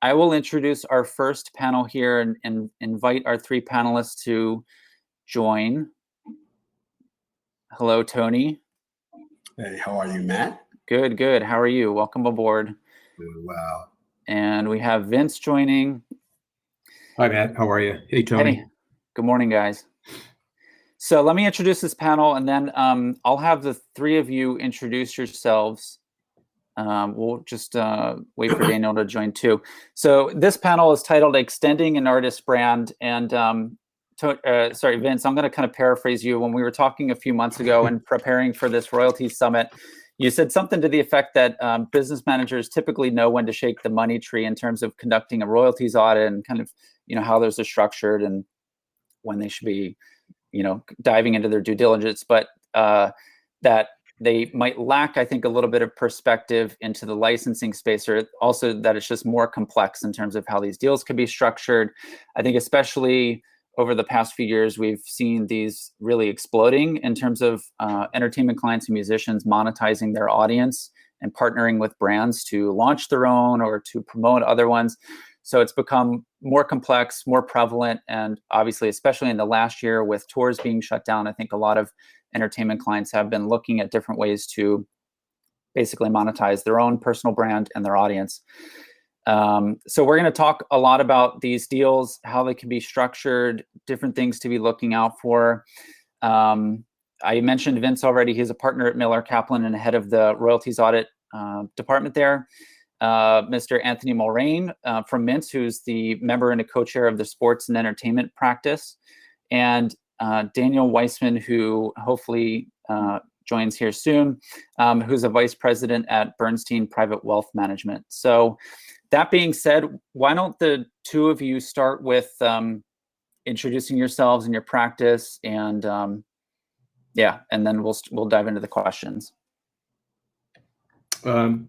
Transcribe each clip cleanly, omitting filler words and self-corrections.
I will introduce our first panel here and invite our three panelists to join. Hello, Tony. Hey, how are you, Matt? Good, good. How are you? Welcome aboard. Wow. And we have Vince joining. Hi, Matt. How are you? Hey, Tony. Hey. Good morning, guys. So let me introduce this panel, and then I'll have the three of you introduce yourselves. We'll just wait for Daniel to join too. So this panel is titled Extending an Artist Brand. And sorry, Vince, I'm going to kind of paraphrase you. When we were talking a few months ago and preparing for this Royalties Summit, you said something to the effect that business managers typically know when to shake the money tree in terms of conducting a royalties audit and kind of, how those are structured and when they should be, diving into their due diligence, but that they might lack, I think, a little bit of perspective into the licensing space, or also that it's just more complex in terms of how these deals could be structured. I think especially over the past few years, we've seen these really exploding in terms of entertainment clients and musicians monetizing their audience and partnering with brands to launch their own or to promote other ones. So it's become more complex, more prevalent, and obviously, especially in the last year with tours being shut down, I think a lot of entertainment clients have been looking at different ways to basically monetize their own personal brand and their audience. So we're going to talk a lot about these deals, how they can be structured, different things to be looking out for. I mentioned Vince already. He's a partner at Miller Kaplan and head of the royalties audit department there. Mr. Anthony Mulrain from Mintz, who's the member and a co-chair of the sports and entertainment practice, and Daniel Weissman, who hopefully joins here soon, who's a vice president at Bernstein Private Wealth Management. So that being said, why don't the two of you start with introducing yourselves and your practice, and and then we'll dive into the questions.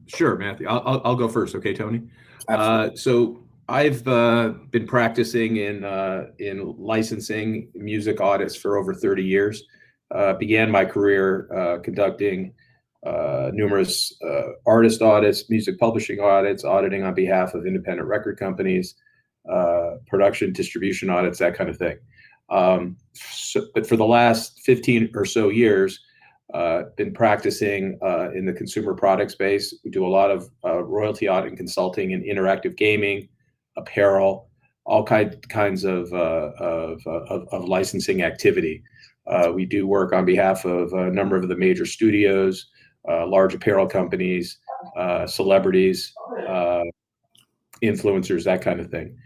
Sure, Matthew. I'll go first. Okay, Tony. Absolutely. So I've been practicing in licensing music audits for over 30 years. Began my career conducting numerous artist audits, music publishing audits, auditing on behalf of independent record companies, production, distribution audits, that kind of thing. But for the last 15 or so years, been practicing in the consumer product space. We do a lot of royalty audit and consulting in interactive gaming, apparel, all kinds of licensing activity. We do work on behalf of a number of the major studios, large apparel companies, celebrities, influencers, that kind of thing.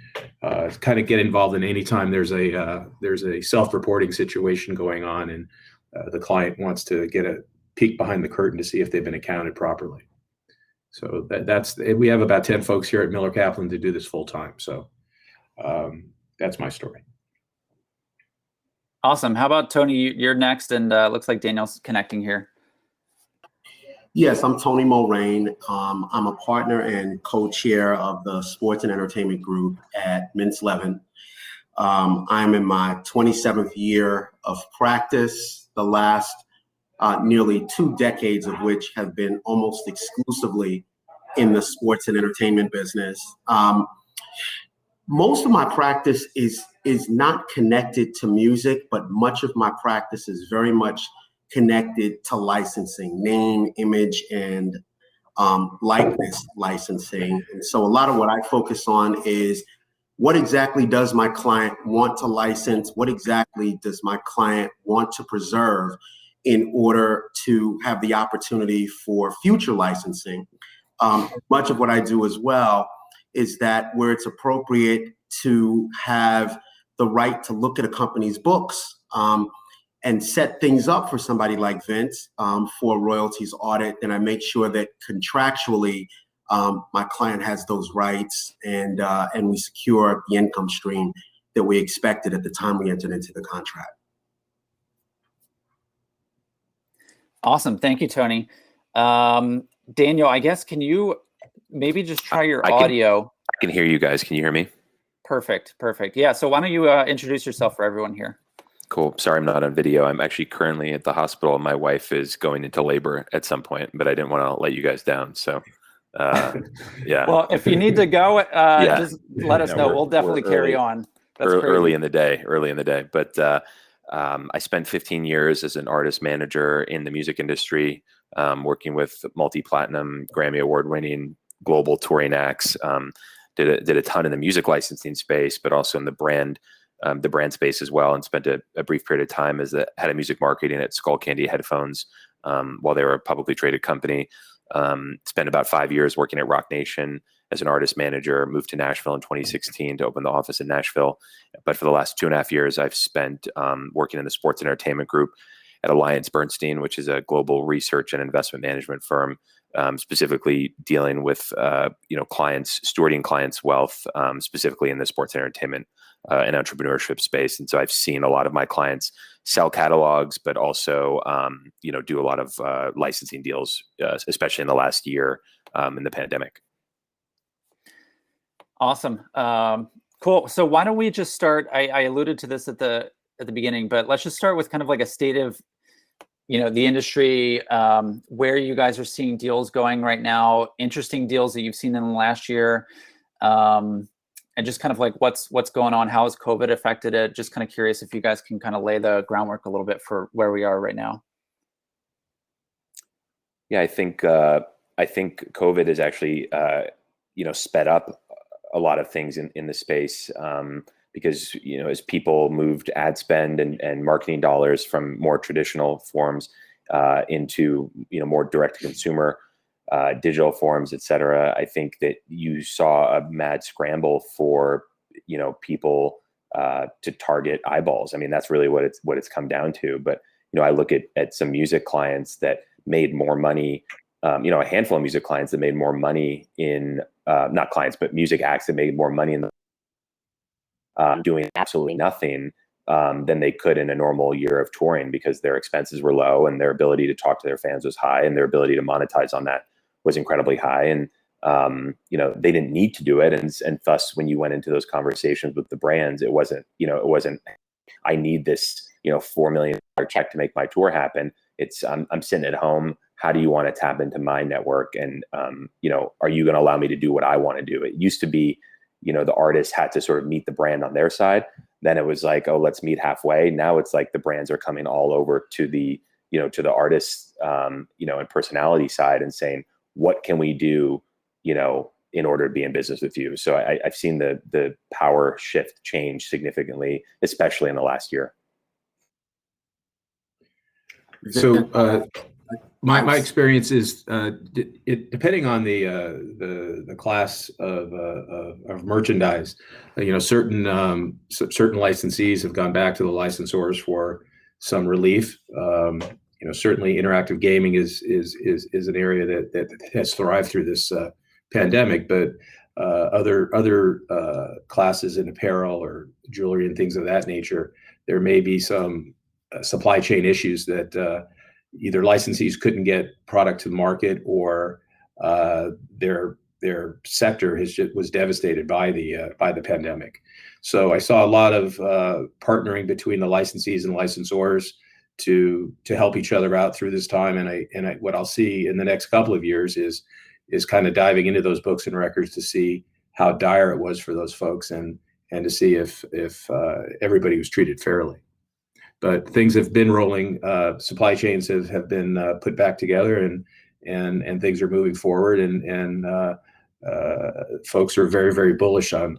Kind of get involved in any time there's a self-reporting situation going on, and the client wants to get a peek behind the curtain to see if they've been accounted properly. So we have about 10 folks here at Miller Kaplan to do this full time. So that's my story. Awesome. How about Tony? You're next, and looks like Daniel's connecting here. Yes, I'm Tony Mulrain. I'm a partner and co-chair of the Sports and Entertainment Group at Mintz Levin. I'm in my 27th year of practice, the last nearly 2 decades of which have been almost exclusively in the sports and entertainment business. Most of my practice is not connected to music, but much of my practice is very much connected to licensing, name, image, and likeness licensing. And so a lot of what I focus on is what exactly does my client want to license? What exactly does my client want to preserve in order to have the opportunity for future licensing? Much of what I do as well is that where it's appropriate to have the right to look at a company's books and set things up for somebody like Vince for a royalties audit, then I make sure that contractually my client has those rights, and we secure the income stream that we expected at the time we entered into the contract. Awesome. Thank you, Tony. Daniel, I guess, can you maybe just try your audio? I can hear you guys. Can you hear me? Perfect. Perfect. Yeah. So why don't you introduce yourself for everyone here? Cool. Sorry, I'm not on video. I'm actually currently at the hospital. My wife is going into labor at some point, but I didn't want to let you guys down. So Yeah. Well, if you need to go, Yeah. just let us No, know. we're- We'll definitely we're carry early. on. That's Early crazy. in the day. But I spent 15 years as an artist manager in the music industry, working with multi-platinum, Grammy award-winning global touring acts. Did a ton in the music licensing space, but also in the brand space as well, and spent a brief period of time as the head of music marketing at Skull Candy Headphones while they were a publicly traded company. Spent about 5 years working at Rock Nation as an artist manager, moved to Nashville in 2016 to open the office in Nashville. But for the last 2.5 years, I've spent working in the sports entertainment group at AllianceBernstein, which is a global research and investment management firm, specifically dealing with clients, stewarding clients' wealth, specifically in the sports entertainment and entrepreneurship space. And so I've seen a lot of my clients sell catalogs, but also do a lot of licensing deals, especially in the last year in the pandemic. Awesome. Cool. So why don't we just start? I alluded to this at the beginning, but let's just start with kind of like a state of the industry, where you guys are seeing deals going right now, interesting deals that you've seen in the last year, and just kind of like what's going on. How has COVID affected it? Just kind of curious if you guys can kind of lay the groundwork a little bit for where we are right now. Yeah, I think COVID has actually sped up a lot of things in the space, because as people moved ad spend and marketing dollars from more traditional forms into more direct to consumer digital forms, et cetera. I think that you saw a mad scramble for people to target eyeballs. I mean, that's really what it's come down to. But I look at some music clients that made more money. A handful of music clients that made more money in not clients, but music acts that made more money in the doing absolutely nothing than they could in a normal year of touring, because their expenses were low and their ability to talk to their fans was high and their ability to monetize on that was incredibly high. And they didn't need to do it, and thus when you went into those conversations with the brands, it wasn't I need this $4 million check to make my tour happen. It's I'm sitting at home. How do you want to tap into my network? And are you going to allow me to do what I want to do? It used to be, the artist had to sort of meet the brand on their side. Then it was like, oh, let's meet halfway. Now it's like the brands are coming all over to the artist, and personality side and saying, what can we do, in order to be in business with you? So I've seen the power shift change significantly, especially in the last year. So my experience is depending on the class of merchandise, certain licensees have gone back to the licensors for some relief. Certainly interactive gaming is an area that has thrived through this pandemic, but other classes in apparel or jewelry and things of that nature, there may be some supply chain issues that either licensees couldn't get product to market, or their sector was devastated by the pandemic. So I saw a lot of partnering between the licensees and licensors to help each other out through this time. And what I'll see in the next couple of years is kind of diving into those books and records to see how dire it was for those folks, and to see if everybody was treated fairly. But things have been rolling. Supply chains have been put back together, and things are moving forward, and folks are very, very bullish on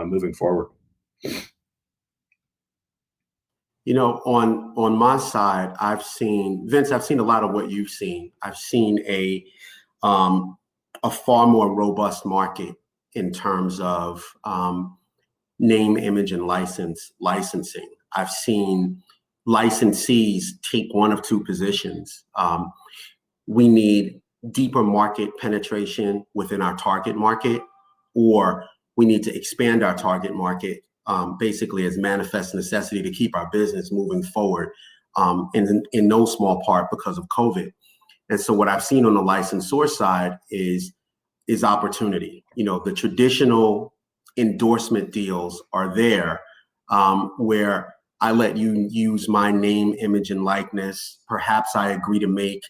moving forward. On my side, I've seen a lot of what you've seen. I've seen a far more robust market in terms of name, image, and licensing. I've seen licensees take one of two positions. We need deeper market penetration within our target market, or we need to expand our target market, basically as manifest necessity to keep our business moving forward, in no small part because of COVID. And so what I've seen on the licensor side is opportunity. The traditional endorsement deals are there, where I let you use my name, image, and likeness. Perhaps I agree to make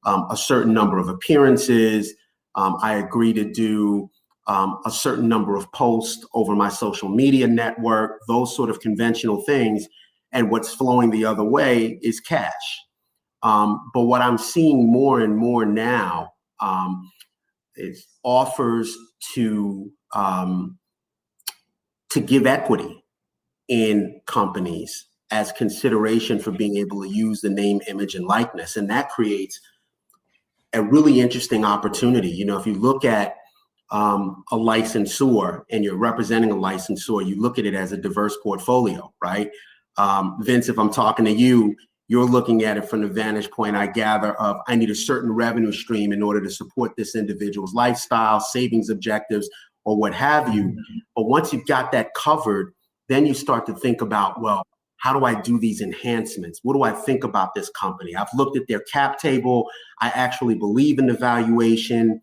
a certain number of appearances, I agree to do a certain number of posts over my social media network, those sort of conventional things. And what's flowing the other way is cash. But what I'm seeing more and more now is offers to give equity in companies as consideration for being able to use the name, image, and likeness. And that creates a really interesting opportunity. You know, if you look at a licensor and you're representing a licensor, you look at it as a diverse portfolio, right? Vince, if I'm talking to you, you're looking at it from the vantage point, I gather, of I need a certain revenue stream in order to support this individual's lifestyle, savings objectives, or what have you. But once you've got that covered, then you start to think about, well, how do I do these enhancements? What do I think about this company? I've looked at their cap table. I actually believe in the valuation.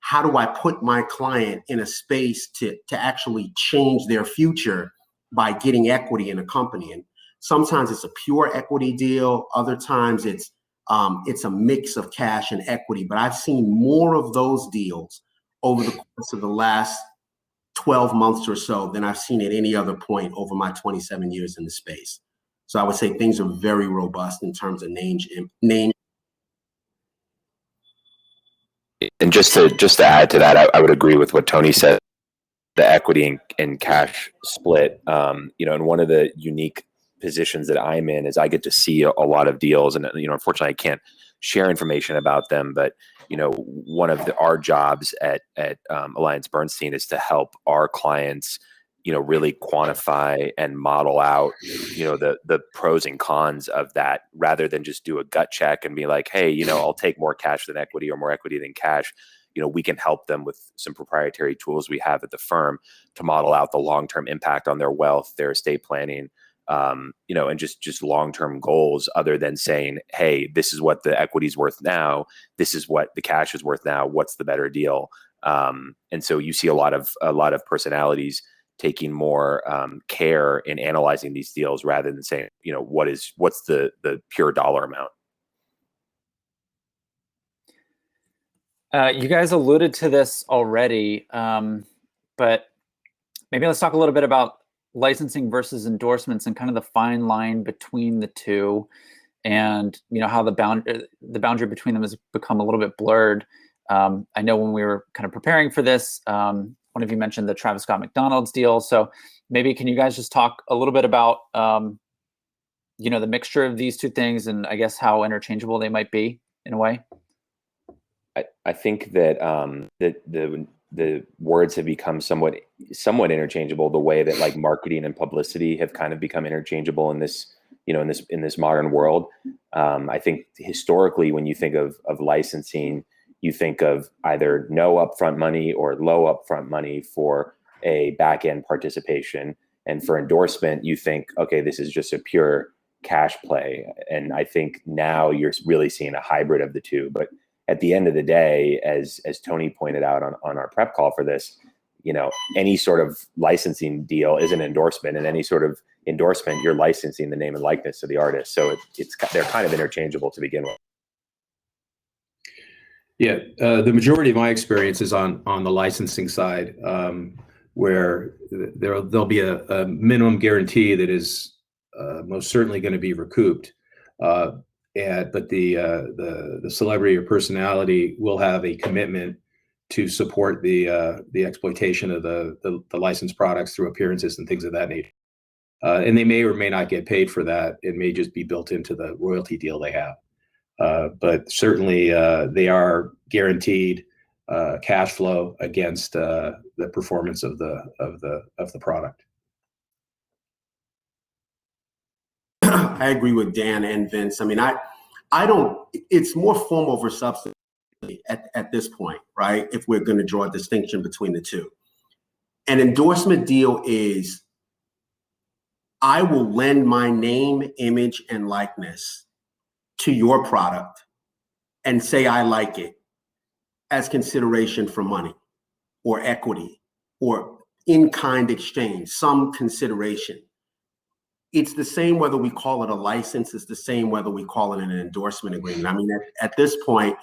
How do I put my client in a space to actually change their future by getting equity in a company? And sometimes it's a pure equity deal. Other times it's a mix of cash and equity. But I've seen more of those deals over the course of the last 12 months or so than I've seen at any other point over my 27 years in the space. So I would say things are very robust in terms of name. And just to add to that, I would agree with what Tony said. The equity and cash split, you know, and one of the unique positions that I'm in is I get to see a lot of deals, and you know, unfortunately, I can't share information about them. But you know, one of our jobs at Alliance Bernstein is to help our clients, you know, really quantify and model out, you know, the pros and cons of that, rather than just do a gut check and be like, hey, you know, I'll take more cash than equity or more equity than cash. You know, we can help them with some proprietary tools we have at the firm to model out the long-term impact on their wealth, their estate planning, you know, and just long-term goals, other than saying, hey, this is what the equity is worth now, this is what the cash is worth now, what's the better deal? And so you see a lot of personalities taking more care in analyzing these deals, rather than saying, you know, what's the pure dollar amount. You guys alluded to this already, but maybe let's talk a little bit about licensing versus endorsements and kind of the fine line between the two, and you know how the boundary between them has become a little bit blurred. I know when we were kind of preparing for this, one of you mentioned the Travis Scott McDonald's deal. So maybe can you guys just talk a little bit about you know, the mixture of these two things, and I guess how interchangeable they might be in a way? I think that the words have become somewhat interchangeable, the way that like marketing and publicity have kind of become interchangeable in this, you know, in this modern world. I think historically, when you think of licensing, you think of either no upfront money or low upfront money for a back end participation, and for endorsement, you think, okay, this is just a pure cash play. And I think now you're really seeing a hybrid of the two. But at the end of the day, as Tony pointed out on our prep call for this, you know, any sort of licensing deal is an endorsement, and any sort of endorsement, you're licensing the name and likeness of the artist. So they're kind of interchangeable to begin with. Yeah, the majority of my experience is on the licensing side, where there'll be a minimum guarantee that is most certainly going to be recouped. But the celebrity or personality will have a commitment to support the exploitation of the licensed products through appearances and things of that nature. And they may or may not get paid for that. It may just be built into the royalty deal they have. But certainly they are guaranteed cash flow against the performance of the product. I agree with Dan and Vince. I mean, I don't, it's more form over substance at this point, right? If we're going to draw a distinction between the two. An endorsement deal is, I will lend my name, image, and likeness to your product and say I like it as consideration for money or equity or in-kind exchange, some consideration. It's the same whether we call it a license. It's the same whether we call it an endorsement agreement. I mean, at this point,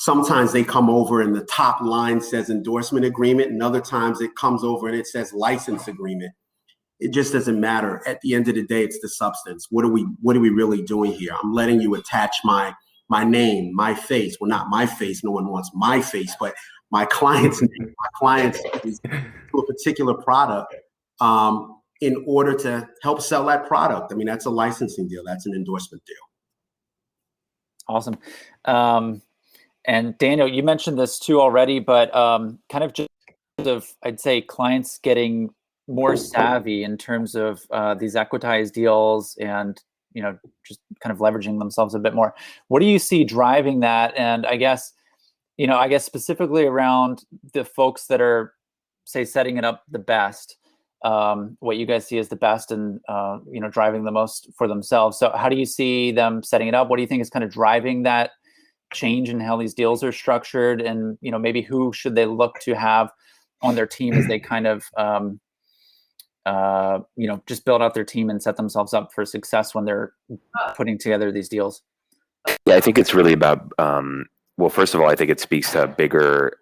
Sometimes they come over and the top line says endorsement agreement, and other times it comes over and it says license agreement. It just doesn't matter. At the end of the day, it's the substance. What are we really doing here? I'm letting you attach my name, my face. Well, not my face. No one wants my face, but my client's name, my client's face to a particular product in order to help sell that product. I mean, that's a licensing deal. That's an endorsement deal. Awesome. And Daniel, you mentioned this too already, but kind of just I'd say clients getting more savvy in terms of these equitized deals and, you know, just kind of leveraging themselves a bit more. What do you see driving that? And I guess specifically around the folks that are, say, setting it up the best, what you guys see as the best and, you know, driving the most for themselves. So how do you see them setting it up? What do you think is kind of driving that change in how these deals are structured? And, you know, maybe who should they look to have on their team as they kind of, you know, just build out their team and set themselves up for success when they're putting together these deals? Yeah, I think it's really about, well, first of all, I think it speaks to a bigger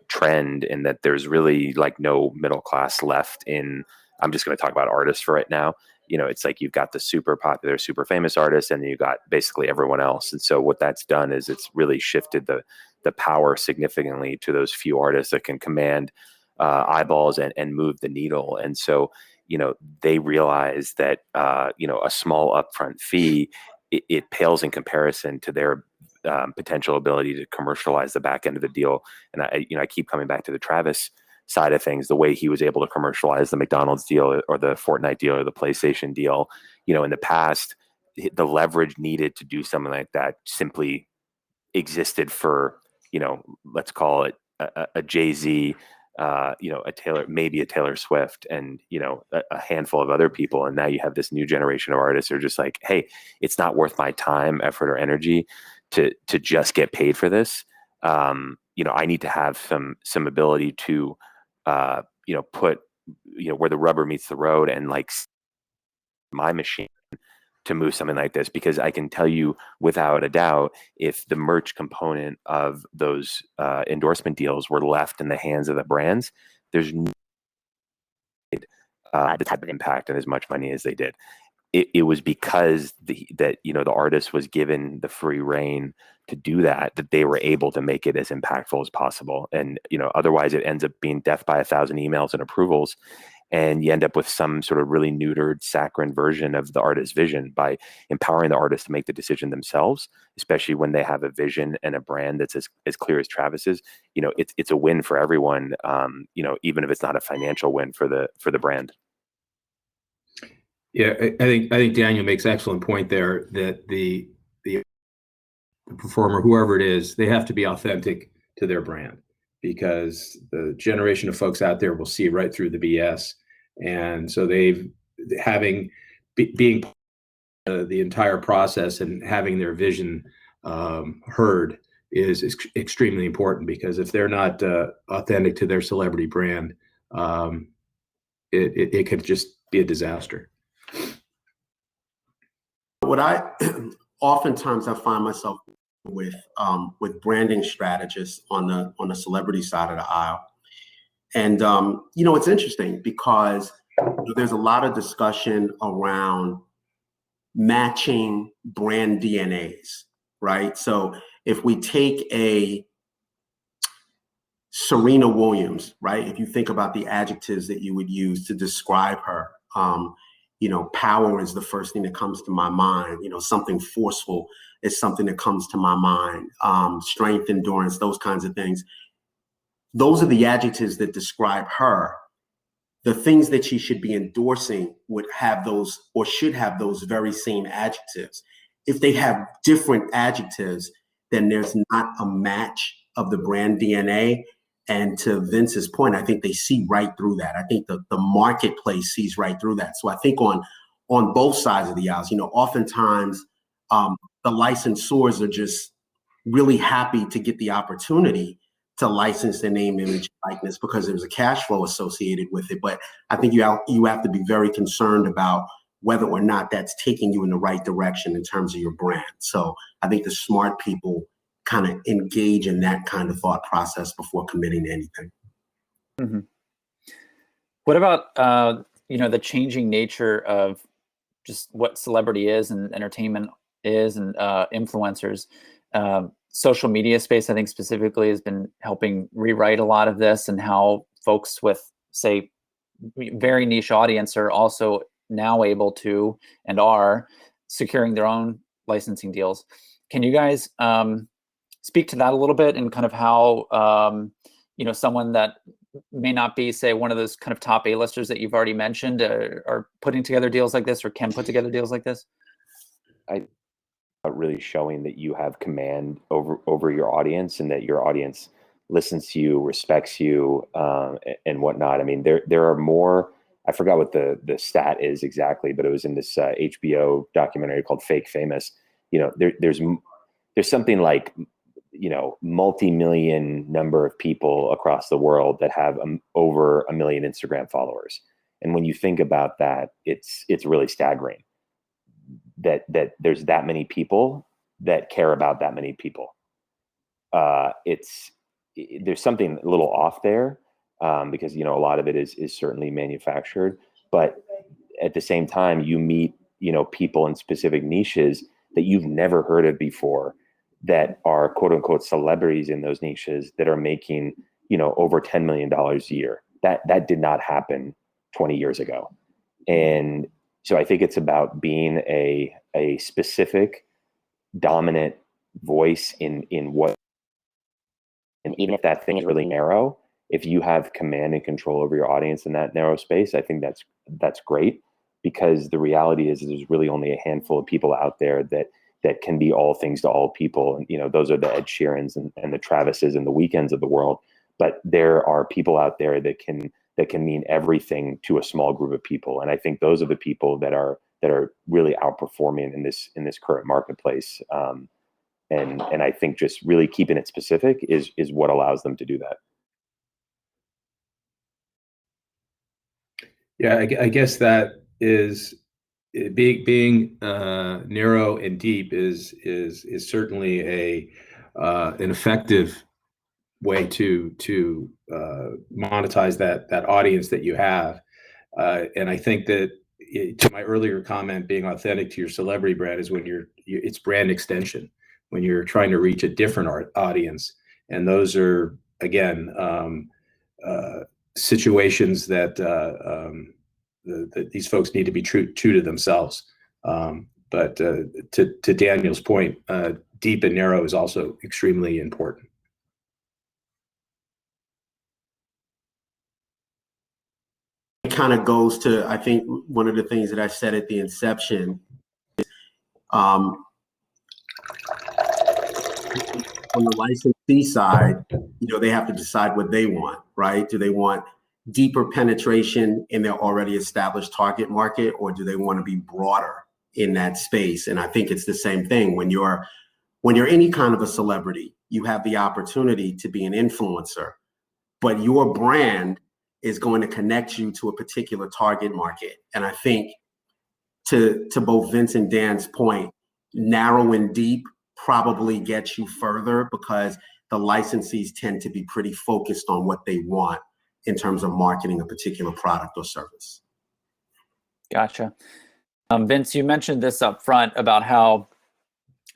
trend in that there's really like no middle class left in, I'm just going to talk about artists for right now. You know, it's like you've got the super popular, super famous artists, and you got basically everyone else. And so what that's done is it's really shifted the power significantly to those few artists that can command eyeballs and move the needle. And so, you know, they realize that, you know, a small upfront fee, it pales in comparison to their potential ability to commercialize the back end of the deal. And I keep coming back to the Travis side of things, the way he was able to commercialize the McDonald's deal or the Fortnite deal or the PlayStation deal. You know, in the past, the leverage needed to do something like that simply existed for, you know, let's call it a Jay-Z, you know, maybe a Taylor Swift, and, you know, a handful of other people. And now you have this new generation of artists who are just like, hey, it's not worth my time, effort, or energy to just get paid for this. You know, I need to have some ability to, you know, put, you know, where the rubber meets the road and like my machine to move something like this, because I can tell you without a doubt, if the merch component of those endorsement deals were left in the hands of the brands, there's no the type of impact and as much money as they did. It was because that you know, the artist was given the free reign to do that they were able to make it as impactful as possible. And, you know, otherwise it ends up being death by 1,000 emails and approvals. And you end up with some sort of really neutered, saccharine version of the artist's vision. By empowering the artist to make the decision themselves, especially when they have a vision and a brand that's as clear as Travis's, you know, it's a win for everyone. You know, even if it's not a financial win for the brand. Yeah, I think Daniel makes excellent point there, that the performer, whoever it is, they have to be authentic to their brand, because the generation of folks out there will see right through the BS. And so being the entire process and having their vision heard is extremely important, because if they're not authentic to their celebrity brand, it could just be a disaster. What oftentimes I find myself with branding strategists on the celebrity side of the aisle, and you know, it's interesting because there's a lot of discussion around matching brand DNAs, right? So if we take a Serena Williams, right? If you think about the adjectives that you would use to describe her, you know, power is the first thing that comes to my mind. You know, something forceful is something that comes to my mind. Strength, endurance, those kinds of things. Those are the adjectives that describe her. The things that she should be endorsing would have those, or should have those very same adjectives. If they have different adjectives, then there's not a match of the brand DNA. And to Vince's point, I think they see right through that. I think the marketplace sees right through that. So I think on both sides of the aisle, you know, oftentimes the licensors are just really happy to get the opportunity to license their name, image, likeness, because there's a cash flow associated with it. But I think you have to be very concerned about whether or not that's taking you in the right direction in terms of your brand. So I think the smart people kind of engage in that kind of thought process before committing to anything. Mm-hmm. What about the changing nature of just what celebrity is and entertainment is, and influencers? Social media space, I think specifically, has been helping rewrite a lot of this, and how folks with, say, very niche audience are also now able to and are securing their own licensing deals. Can you guys speak to that a little bit, and kind of how someone that may not be, say, one of those kind of top A-listers that you've already mentioned are putting together deals like this, or can put together deals like this? Really showing that you have command over your audience, and that your audience listens to you, respects you, and whatnot. I mean, there are more. I forgot what the stat is exactly, but it was in this HBO documentary called Fake Famous. There's something like multi-million number of people across the world that have over 1 million Instagram followers. And when you think about that, it's really staggering that there's that many people that care about that many people. There's something a little off there, because a lot of it is certainly manufactured, but at the same time, you meet people in specific niches that you've never heard of before, that are quote unquote celebrities in those niches, that are making over $10 million a year. That did not happen 20 years ago. And so I think it's about being a specific dominant voice in what, and even if that thing is really narrow, if you have command and control over your audience in that narrow space, I think that's great, because the reality is there's really only a handful of people out there that can be all things to all people. And those are the Ed Sheerans and the Travises and the Weekends of the world. But there are people out there that can mean everything to a small group of people. And I think those are the people that are really outperforming in this current marketplace. And I think just really keeping it specific is what allows them to do that. Yeah, I guess that is being narrow and deep is certainly an effective way to monetize that audience that you have. And I think that, to my earlier comment, being authentic to your celebrity brand is when it's brand extension, when you're trying to reach a different audience. And those are, again, situations that these folks need to be true to themselves. But to Daniel's point, deep and narrow is also extremely important. It kind of goes to, I think, one of the things that I said at the inception, on the licensee side, they have to decide what they want, right? Do they want deeper penetration in their already established target market, or do they want to be broader in that space? And I think it's the same thing. When you're any kind of a celebrity, you have the opportunity to be an influencer, but your brand is going to connect you to a particular target market. And I think, to both Vince and Dan's point, narrow and deep probably gets you further, because the licensees tend to be pretty focused on what they want in terms of marketing a particular product or service. Gotcha. Vince, you mentioned this up front about how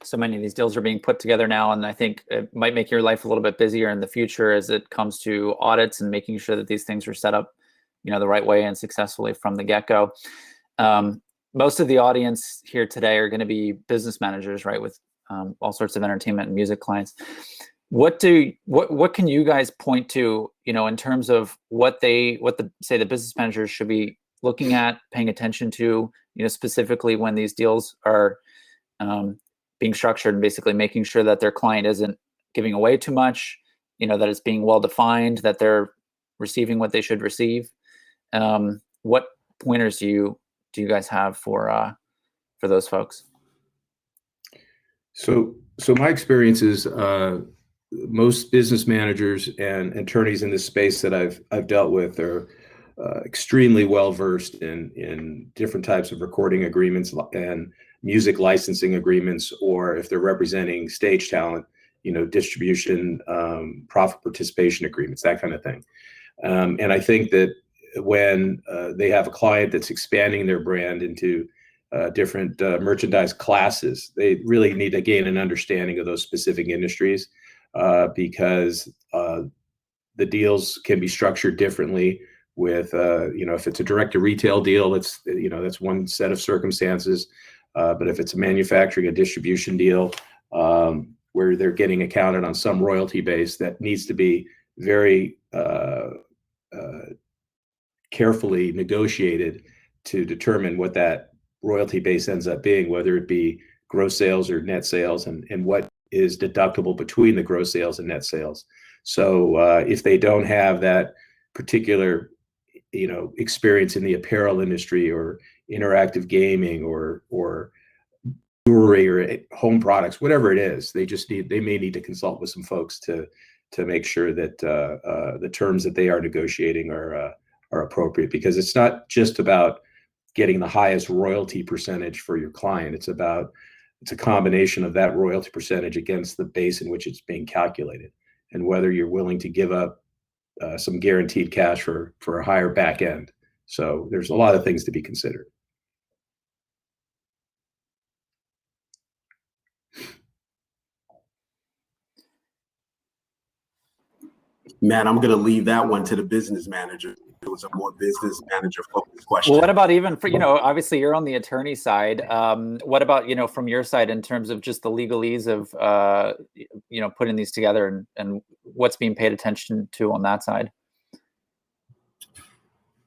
so many of these deals are being put together now, and I think it might make your life a little bit busier in the future as it comes to audits and making sure that these things are set up, the right way and successfully from the get-go. Most of the audience here today are going to be business managers, right, with all sorts of entertainment and music clients. What can you guys point to, in terms of what the business managers should be looking at, paying attention to, specifically when these deals are being structured, and basically making sure that their client isn't giving away too much, that it's being well defined, that they're receiving what they should receive. What pointers do you guys have for those folks? So my experience is, most business managers and attorneys in this space that I've dealt with are extremely well versed in different types of recording agreements and music licensing agreements, or if they're representing stage talent, distribution, profit participation agreements, that kind of thing. And I think that when they have a client that's expanding their brand into different merchandise classes, they really need to gain an understanding of those specific industries, because the deals can be structured differently. With if it's a direct to retail deal, that's one set of circumstances. But if it's a manufacturing and distribution deal, where they're getting accounted on some royalty base, that needs to be very carefully negotiated to determine what that royalty base ends up being, whether it be gross sales or net sales, and what is deductible between the gross sales and net sales. So if they don't have that particular experience in the apparel industry or interactive gaming or jewelry or home products, whatever it is, they may need to consult with some folks to make sure that the terms that they are negotiating are appropriate, because it's not just about getting the highest royalty percentage for your client. It's a combination of that royalty percentage against the base in which it's being calculated, and whether you're willing to give up some guaranteed cash for a higher back end. So there's a lot of things to be considered. Matt, I'm going to leave that one to the business manager. It was a more business manager focused question. Well, what about even for, obviously you're on the attorney side. What about, from your side in terms of just the legalese of, putting these together and what's being paid attention to on that side?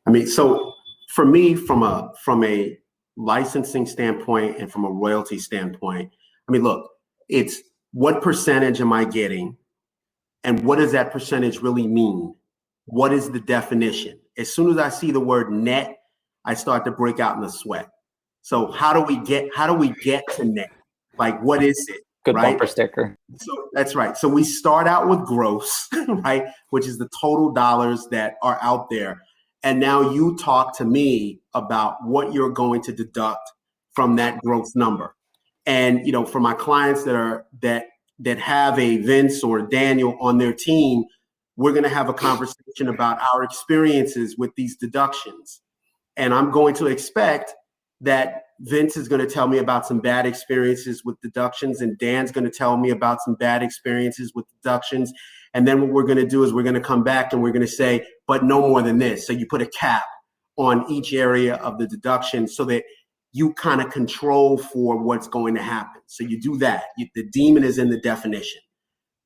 I mean, so for me, from a licensing standpoint and from a royalty standpoint, I mean, look, it's what percentage am I getting? And what does that percentage really mean? What is the definition? As soon as I see the word net, I start to break out in a sweat. So how do we get to net? Like, what is it? Good right? Bumper sticker. So that's right. So we start out with gross, right? Which is the total dollars that are out there. And now you talk to me about what you're going to deduct from that gross number. And, for my clients that have a Vince or Daniel on their team, we're going to have a conversation about our experiences with these deductions. And I'm going to expect that Vince is going to tell me about some bad experiences with deductions, and Dan's going to tell me about some bad experiences with deductions. And then what we're going to do is we're going to come back and we're going to say, but no more than this. So you put a cap on each area of the deduction so that you kind of control for what's going to happen. So you do that. The demon is in the definition.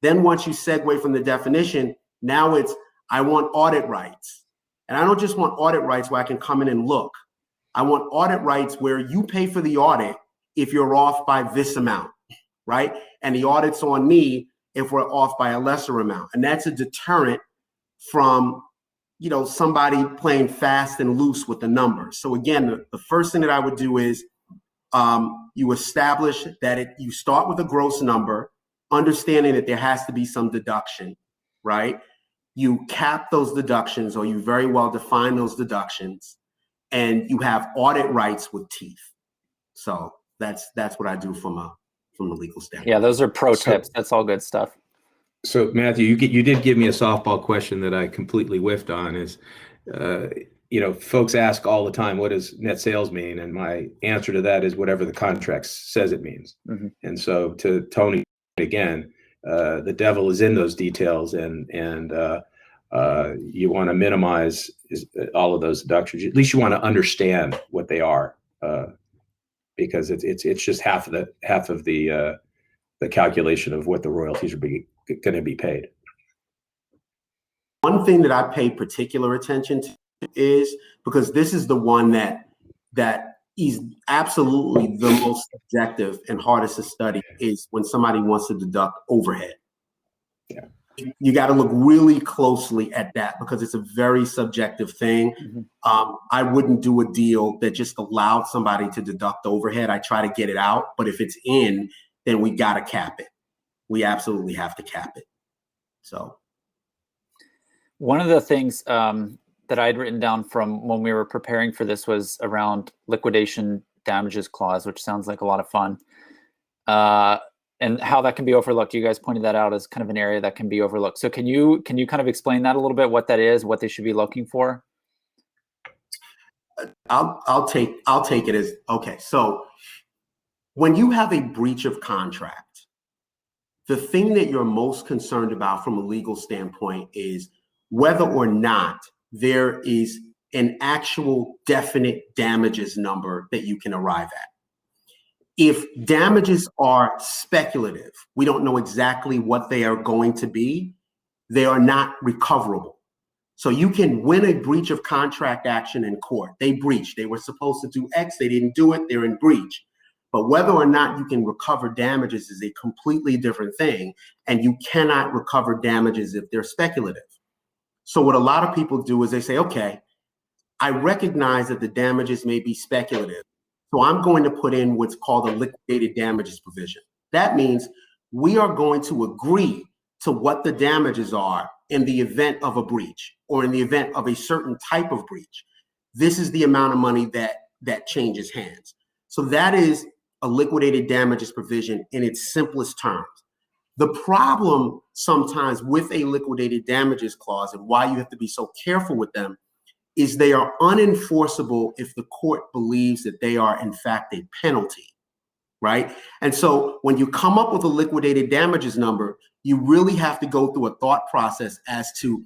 Then once you segue from the definition, now it's, I want audit rights. And I don't just want audit rights where I can come in and look. I want audit rights where you pay for the audit if you're off by this amount, right? And the audit's on me if we're off by a lesser amount. And that's a deterrent from, somebody playing fast and loose with the numbers. So again, the first thing that I would do is you establish that you start with a gross number, understanding that there has to be some deduction, right? You cap those deductions, or you very well define those deductions, and you have audit rights with teeth. So that's what I do from the legal standpoint. Yeah, those are pro tips. That's all good stuff. So Matthew, you did give me a softball question that I completely whiffed on. Is folks ask all the time, what does net sales mean? And my answer to that is whatever the contract says it means. Mm-hmm. And so to Tony, again, the devil is in those details, and you want to minimize all of those deductions. At least you want to understand what they are, because it's just half of the calculation of what the royalties are going to be paid. One thing that I pay particular attention to is, because this is the one that is absolutely the most subjective and hardest to study, is when somebody wants to deduct overhead. Yeah. You got to look really closely at that, because it's a very subjective thing. Mm-hmm. I wouldn't do a deal that just allowed somebody to deduct overhead. I try to get it out, but if it's in, then we got to cap it. We absolutely have to cap it. So one of the things that I'd written down from when we were preparing for this was around liquidation damages clause, which sounds like a lot of fun. and how that can be overlooked. You guys pointed that out as kind of an area that can be overlooked. So can you kind of explain that a little bit, what that is, what they should be looking for? I'll take it as, okay. So when you have a breach of contract, the thing that you're most concerned about from a legal standpoint is whether or not there is an actual definite damages number that you can arrive at. If damages are speculative, we don't know exactly what they are going to be, they are not recoverable. So you can win a breach of contract action in court. They breached. They were supposed to do X. They didn't do it. They're in breach. But whether or not you can recover damages is a completely different thing. And you cannot recover damages if they're speculative. So what a lot of people do is they say, okay, I recognize that the damages may be speculative. So I'm going to put in what's called a liquidated damages provision. That means we are going to agree to what the damages are in the event of a breach or in the event of a certain type of breach. This is the amount of money that changes hands. So that is a liquidated damages provision in its simplest terms. The problem sometimes with a liquidated damages clause and why you have to be so careful with them is they are unenforceable if the court believes that they are in fact a penalty, right? And so when you come up with a liquidated damages number, you really have to go through a thought process as to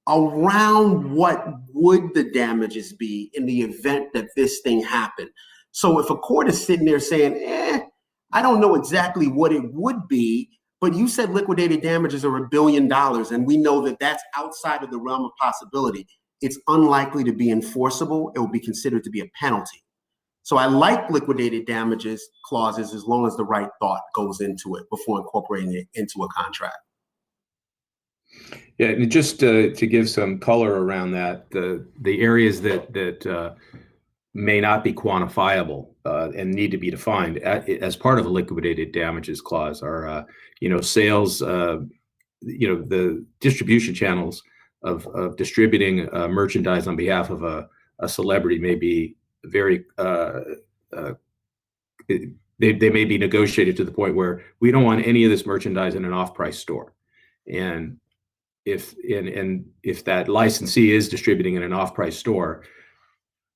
around what would the damages be in the event that this thing happened. So if a court is sitting there saying, I don't know exactly what it would be, but you said liquidated damages are $1 billion, and we know that that's outside of the realm of possibility, it's unlikely to be enforceable. It will be considered to be a penalty. So I like liquidated damages clauses as long as the right thought goes into it before incorporating it into a contract. Yeah, and just to give some color around that, the areas that may not be quantifiable and need to be defined as part of a liquidated damages clause are, sales, the distribution channels of distributing merchandise on behalf of a celebrity may be very, they may be negotiated to the point where we don't want any of this merchandise in an off-price store. And if that licensee is distributing in an off-price store,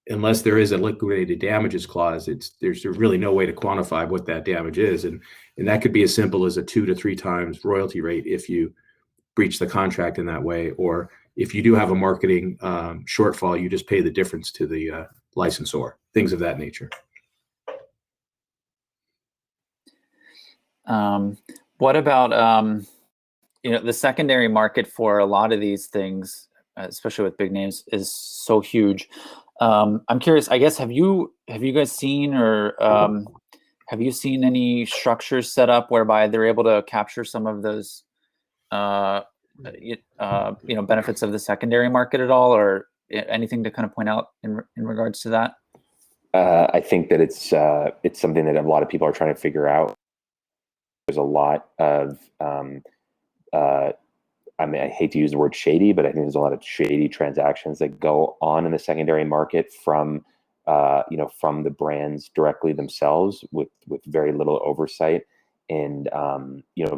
unless there is a liquidated damages clause, there's really no way to quantify what that damage is. And that could be as simple as a 2 to 3 times royalty rate if you breach the contract in that way, or if you do have a marketing shortfall, you just pay the difference to the licensor, things of that nature. What about the secondary market for a lot of these things, especially with big names, is so huge. I'm curious, I guess, have you guys seen or have you seen any structures set up whereby they're able to capture some of those benefits of the secondary market at all, or anything to kind of point out in regards to that? I think that it's something that a lot of people are trying to figure out. There's a lot of I hate to use the word shady, but I think there's a lot of shady transactions that go on in the secondary market from the brands directly themselves with very little oversight and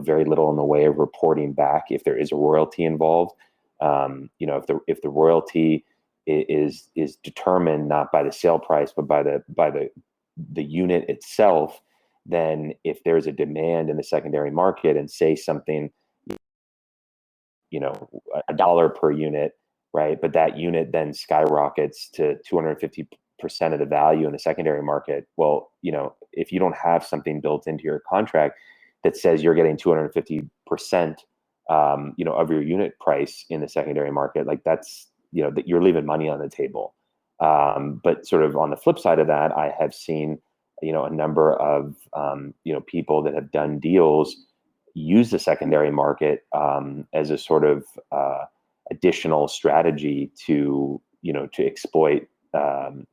very little in the way of reporting back if there is a royalty involved. If the royalty is determined not by the sale price but by the unit itself, then if there's a demand in the secondary market and say something, $1 per unit, right? But that unit then skyrockets to 250% of the value in the secondary market. Well, if you don't have something built into your contract that says you're getting 250%, of your unit price in the secondary market, like that's, that you're leaving money on the table. But sort of on the flip side of that, I have seen, a number of, people that have done deals use the secondary market as a sort of additional strategy to exploit some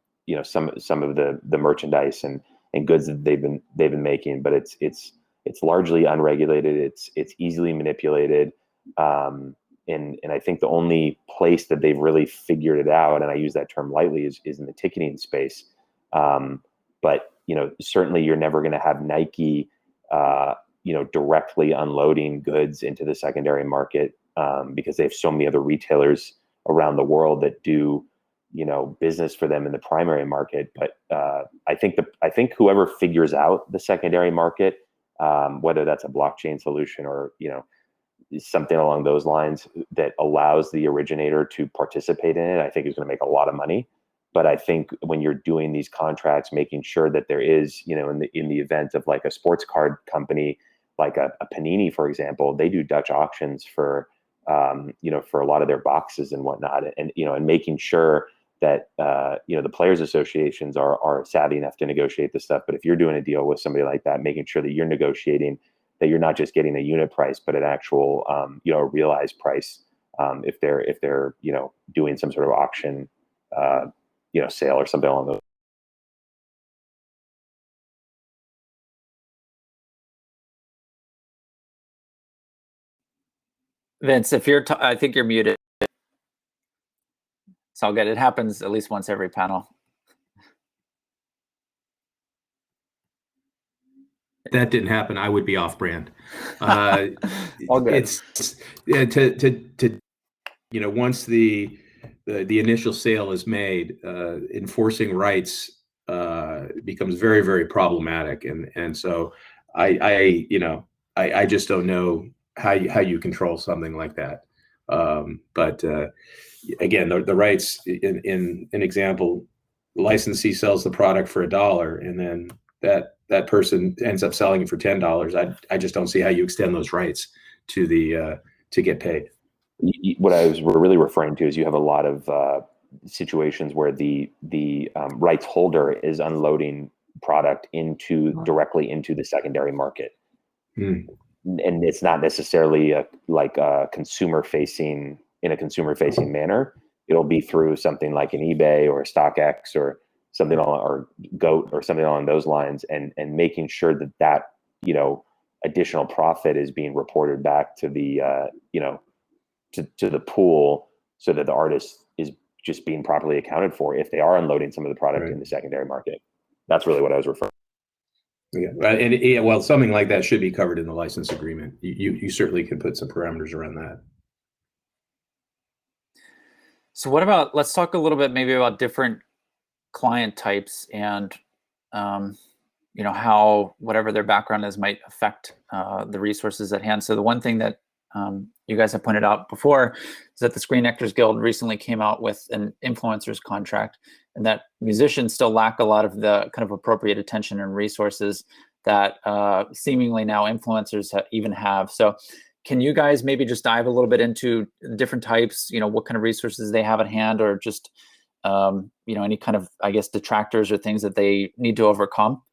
of the merchandise and goods that they've been making. But it's largely unregulated. It's easily manipulated, and I think the only place that they've really figured it out, and I use that term lightly, is in the ticketing space. But certainly you're never going to have Nike directly unloading goods into the secondary market, because they have so many other retailers around the world that do, business for them in the primary market. But I think whoever figures out the secondary market, whether that's a blockchain solution or, something along those lines that allows the originator to participate in it, I think is going to make a lot of money. But I think when you're doing these contracts, making sure that there is, in the event of like a sports card company, like a Panini, for example, they do Dutch auctions for, for a lot of their boxes and whatnot, and making sure that the players associations are savvy enough to negotiate this stuff. But if you're doing a deal with somebody like that, making sure that you're negotiating, that you're not just getting a unit price, but an actual a realized price, if they're doing some sort of auction sale or something along those. Vince, if I think you're muted. It's all good. It happens at least once every panel. That didn't happen, I would be off brand. All good. It's once the initial sale is made, enforcing rights becomes very, very problematic, and so I just don't know how you control something like that. But again, the rights, in an example, the licensee sells the product for $1, and then that person ends up selling it for $10. I just don't see how you extend those rights to to get paid. What I was really referring to is you have a lot of situations where the rights holder is unloading product directly into the secondary market. And it's not necessarily in a consumer facing manner. It'll be through something like an eBay or a StockX or something or Goat or something along those lines, and making sure that additional profit is being reported back to the to the pool, so that the artist is just being properly accounted for if they are unloading some of the product in the secondary market. That's really what I was referring to. Yeah, well, something like that should be covered in the license agreement. You certainly can put some parameters around that. So what about, let's talk a little bit maybe about different client types and how whatever their background is might affect the resources at hand. So the one thing that you guys have pointed out before is that the Screen Actors Guild recently came out with an influencers contract, and that musicians still lack a lot of the kind of appropriate attention and resources that seemingly now influencers even have. So can you guys maybe just dive a little bit into different types, what kind of resources they have at hand, or just any kind of, I guess, detractors or things that they need to overcome?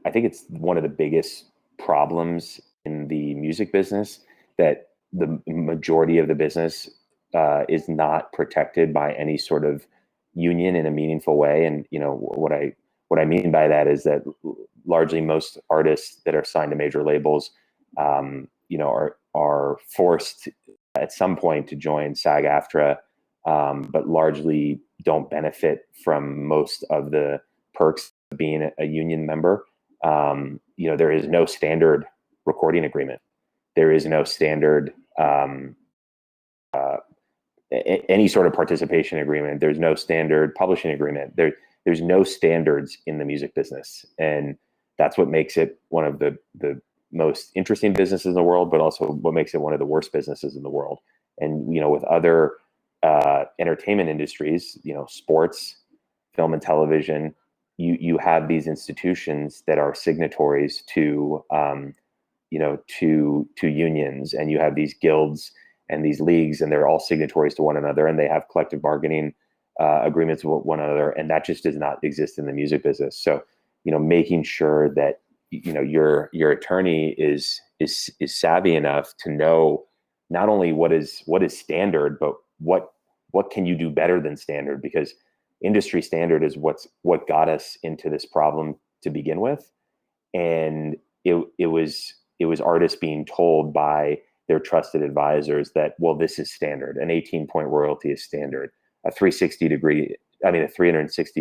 I think it's one of the biggest problems in the music business, that the majority of the business is not protected by any sort of union in a meaningful way. And what I mean by that is that largely most artists that are signed to major labels are forced at some point to join SAG-AFTRA, but largely don't benefit from most of the perks of being a union member. There is no standard recording agreement. There is no standard any sort of participation agreement. There's no standard publishing agreement. There's no standards in the music business, and that's what makes it one of the most interesting businesses in the world, but also what makes it one of the worst businesses in the world. And with other entertainment industries, sports, film and television, you have these institutions that are signatories to unions, and you have these guilds and these leagues, and they're all signatories to one another, and they have collective bargaining agreements with one another, and that just does not exist in the music business. So making sure that your attorney is savvy enough to know not only what is standard, but what can you do better than standard, because industry standard is what got us into this problem to begin with. And it was artists being told by their trusted advisors that, well, this is standard. An 18-point royalty is standard. A 360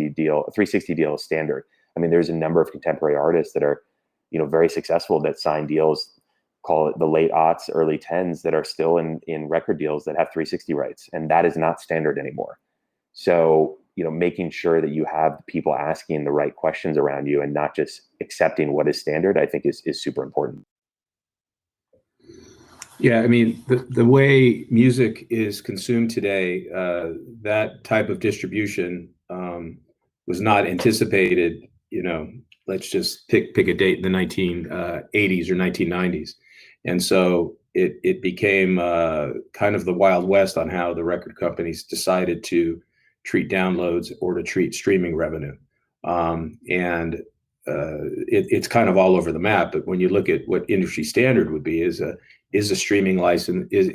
deal is standard. I mean, there's a number of contemporary artists that are, very successful that sign deals, call it the late aughts, early tens, that are still in record deals that have 360 rights. And that is not standard anymore. So, making sure that you have people asking the right questions around you and not just accepting what is standard, I think is super important. Yeah, I mean, the way music is consumed today, that type of distribution was not anticipated. Let's just pick a date in the 1980s or 1990s, and so it became kind of the Wild West on how the record companies decided to treat downloads or to treat streaming revenue, and it's kind of all over the map. But when you look at what industry standard would be, is a streaming license, is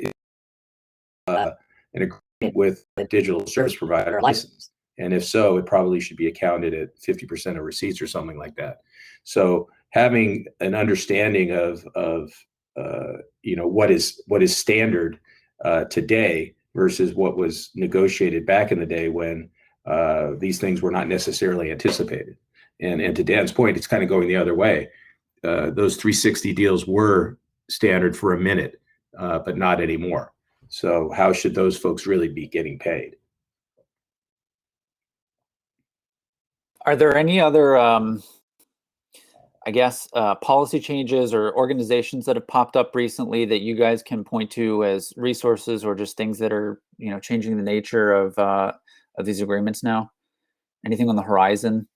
an agreement with a digital service provider licensed? And if so, it probably should be accounted at 50% of receipts or something like that. So having an understanding of what is standard today versus what was negotiated back in the day when these things were not necessarily anticipated. And to Dan's point, it's kind of going the other way. Those 360 deals were standard for a minute, but not anymore. So how should those folks really be getting paid? Are there any other, policy changes or organizations that have popped up recently that you guys can point to as resources, or just things that are, changing the nature of these agreements now? Anything on the horizon?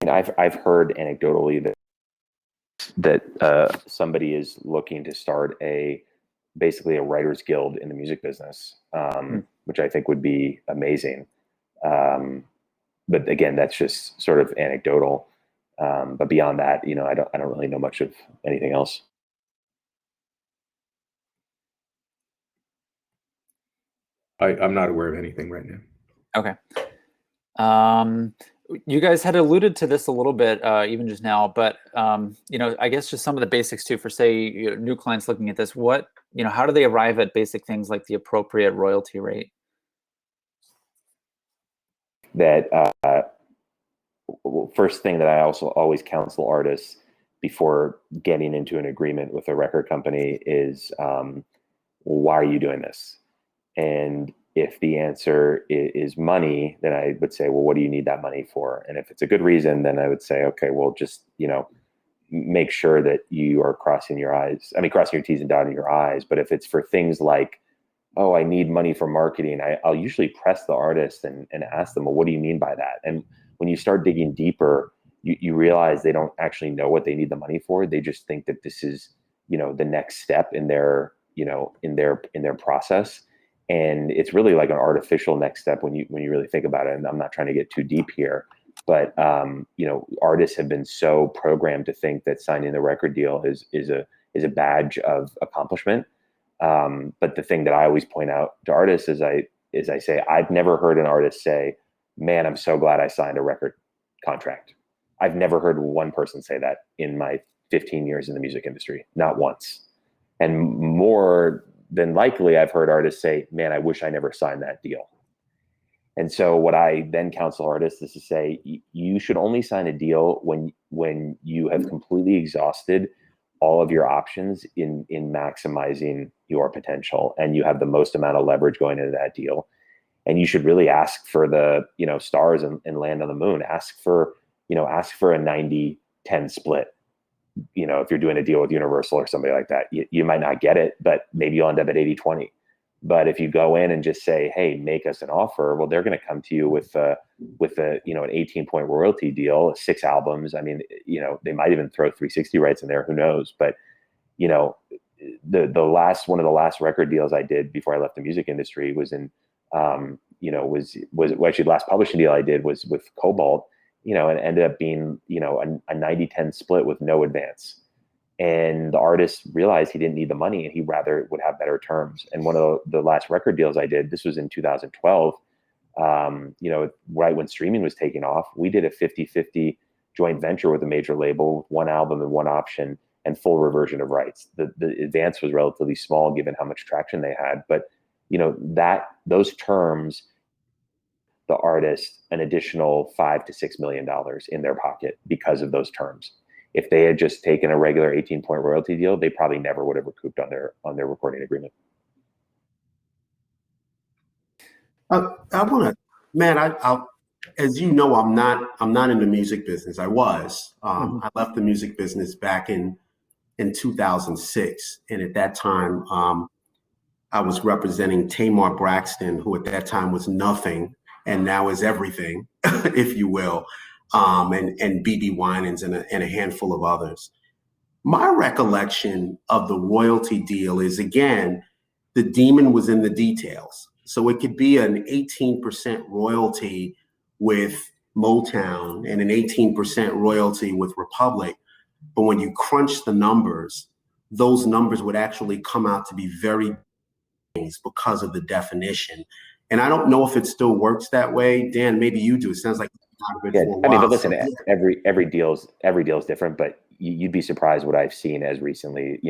I've heard anecdotally that somebody is looking to start basically a writers guild in the music business, which I think would be amazing. But again, that's just sort of anecdotal. But beyond that, I don't really know much of anything else. I'm not aware of anything right now. Okay. You guys had alluded to this a little bit, even just now, but I guess just some of the basics too, for say new clients looking at this. How do they arrive at basic things like the appropriate royalty rate? That first thing that I also always counsel artists before getting into an agreement with a record company is, why are you doing this? And if the answer is money, then I would say, well, what do you need that money for? And if it's a good reason, then I would say, okay, well, just, make sure that you are crossing your T's and dotting your I's. But if it's for things like, oh, I need money for marketing, I'll usually press the artist and ask them, well, what do you mean by that? And when you start digging deeper, you realize they don't actually know what they need the money for. They just think that this is, the next step in their, in their process. And it's really like an artificial next step when you really think about it. And I'm not trying to get too deep here, but artists have been so programmed to think that signing the record deal is a badge of accomplishment. But the thing that I always point out to artists is I say, I've never heard an artist say, man, I'm so glad I signed a record contract. I've never heard one person say that in my 15 years in the music industry, not once. And more than likely, I've heard artists say, man, I wish I never signed that deal. And so what I then counsel artists is to say, you should only sign a deal when you have completely exhausted all of your options in maximizing your potential, and you have the most amount of leverage going into that deal. And you should really ask for the stars and land on the moon. Ask for a 90-10 split. If you're doing a deal with Universal or somebody like that, you might not get it, but maybe you'll end up at 80-20. But if you go in and just say, hey, make us an offer, well, they're going to come to you with an 18-point royalty deal, 6 albums. I mean, they might even throw 360 rights in there. Who knows? But, one of the last record deals I did before I left the music industry was actually the last publishing deal I did was with Cobalt, and ended up being, a 90-10 split with no advance. And the artist realized he didn't need the money and he rather would have better terms. And one of the last record deals I did, this was in 2012, right when streaming was taking off, we did a 50-50 joint venture with a major label with 1 album and 1 option and full reversion of rights. The advance was relatively small given how much traction they had. But, those terms the artist an additional $5 to $6 million in their pocket because of those terms. If they had just taken a regular 18-point royalty deal, they probably never would have recouped on their recording agreement. I want to, man. As you know, I'm not in the music business. I was. I left the music business back in 2006, and at that time, I was representing Tamar Braxton, who at that time was nothing and now is everything, if you will, and BB Winans and a handful of others. My recollection of the royalty deal is, again, the demon was in the details. So it could be an 18% royalty with Motown and an 18% royalty with Republic. But when you crunch the numbers, those numbers would actually come out to be very because of the definition. And I don't know if it still works that way. Dan, maybe you do. It sounds like you've been for a while. I mean, but listen, So, every deal's different, but you'd be surprised what I've seen as recently,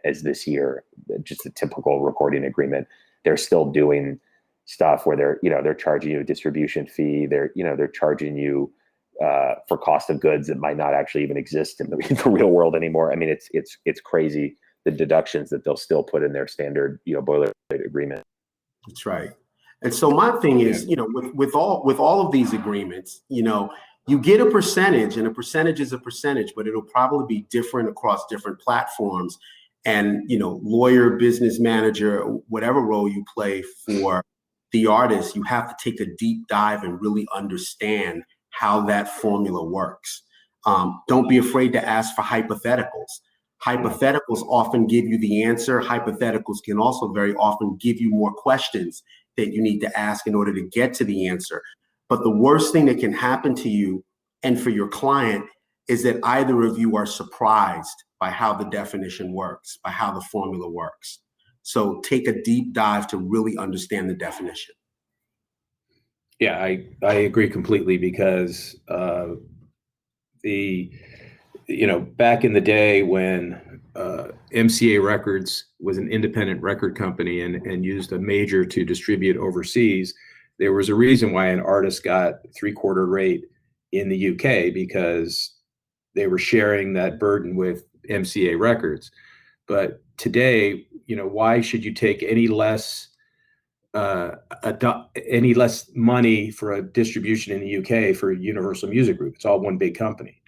as this year, just a typical recording agreement. They're still doing stuff where they're charging you a distribution fee. They're charging you for cost of goods that might not actually even exist in the real world anymore. I mean, it's crazy, the deductions that they'll still put in their standard, boilerplate agreement. That's right. And so my thing is, with all of these agreements, you get a percentage, and a percentage is a percentage, but it'll probably be different across different platforms. And, lawyer, business manager, whatever role you play for the artist, you have to take a deep dive and really understand how that formula works. Don't be afraid to ask for hypotheticals. Hypotheticals often give you the answer. Hypotheticals can also very often give you more questions that you need to ask in order to get to the answer. But the worst thing that can happen to you and for your client is that either of you are surprised by how the definition works, by how the formula works. So take a deep dive to really understand the definition. Yeah, I agree completely, because back in the day when MCA Records was an independent record company and used a major to distribute overseas, there was a reason why an artist got 3/4 rate in the UK, because they were sharing that burden with MCA Records. But today, why should you take any less money for a distribution in the UK for Universal Music Group? It's all one big company.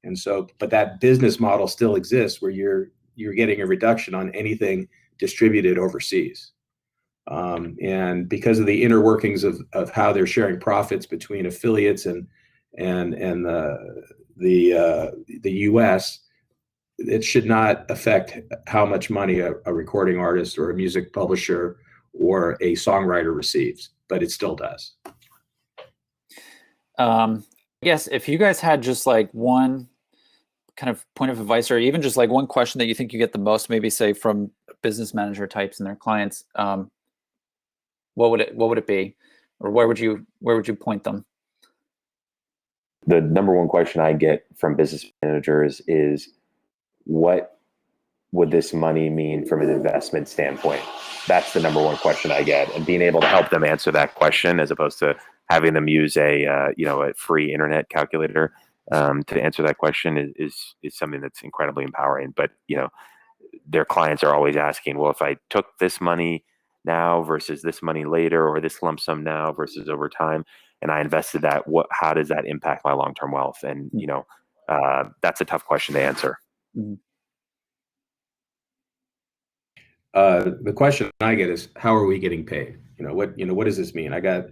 And so, but that business model still exists where you're getting a reduction on anything distributed overseas. And because of the inner workings of how they're sharing profits between affiliates and the US, it should not affect how much money a recording artist or a music publisher or a songwriter receives, but it still does. Yes, if you guys had just like one kind of point of advice, or even just like one question that you think you get the most, maybe say from business manager types and their clients, what would it be, or where would you point them? The number one question I get from business managers is, what would this money mean from an investment standpoint? That's the number one question I get, and being able to help them answer that question, as opposed to having them use a free internet calculator to answer that question, is something that's incredibly empowering. But their clients are always asking, well, if I took this money now versus this money later, or this lump sum now versus over time, and I invested that, how does that impact my long-term wealth? And that's a tough question to answer. Mm-hmm. The question I get is, how are we getting paid? What does this mean? I got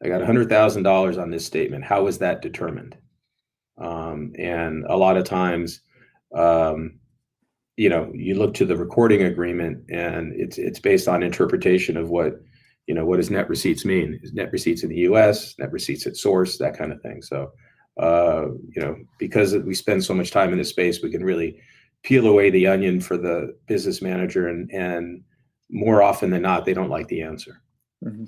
$100,000 on this statement. How is that determined? And a lot of times, you look to the recording agreement, and it's based on interpretation of what does net receipts mean? Is net receipts in the US, net receipts at source, that kind of thing. So, because we spend so much time in this space, we can really peel away the onion for the business manager, and more often than not, they don't like the answer. Mm-hmm.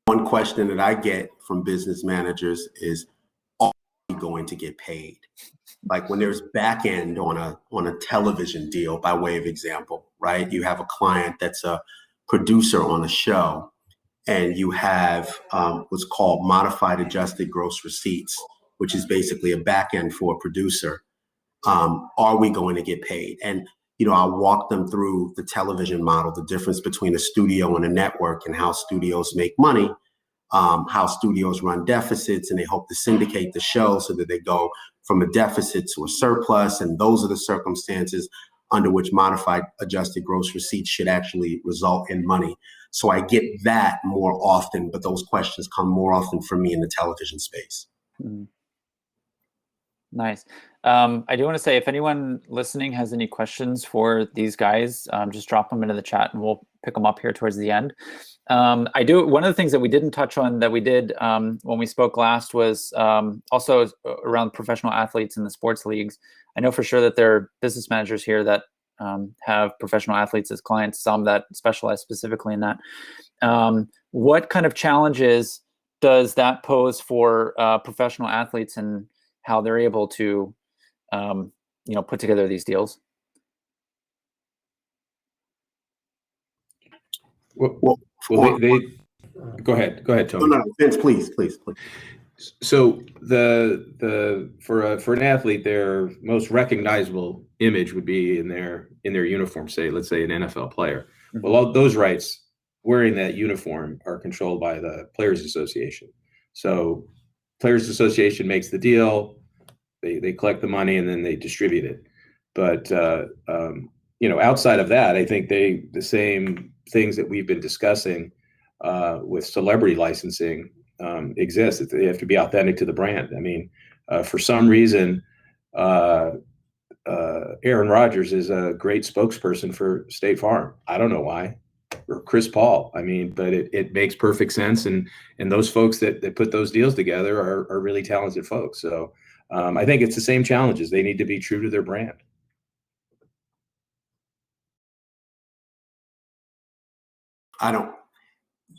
One question that I get from business managers is, are we going to get paid? Like when there's back end on a television deal, by way of example, right? You have a client that's a producer on a show, and you have what's called modified adjusted gross receipts, which is basically a back end for a producer. Are we going to get paid? And I'll walk them through the television model, the difference between a studio and a network, and how studios make money, how studios run deficits, and they hope to syndicate the show so that they go from a deficit to a surplus. And those are the circumstances under which modified adjusted gross receipts should actually result in money. So I get that more often, but those questions come more often from me in the television space. Mm-hmm. Nice. I do want to say, if anyone listening has any questions for these guys, just drop them into the chat and we'll pick them up here towards the end. One of the things that we didn't touch on that we did when we spoke last was also around professional athletes in the sports leagues. I know for sure that there are business managers here that have professional athletes as clients, some that specialize specifically in that. What kind of challenges does that pose for professional athletes and how they're able to, put together these deals? Well, they go ahead, Tony. No, Vince, please. So for an athlete, their most recognizable image would be in their uniform. Let's say an NFL player. Mm-hmm. Well, all those rights wearing that uniform are controlled by the Players Association. So Players Association makes the deal. They collect the money and then they distribute it. But outside of that, I think the same things that we've been discussing with celebrity licensing exist. They have to be authentic to the brand. I mean, for some reason, Aaron Rodgers is a great spokesperson for State Farm. I don't know why. Or Chris Paul. I mean, but it makes perfect sense. And those folks that put those deals together are really talented folks. So I think it's the same challenges. They need to be true to their brand.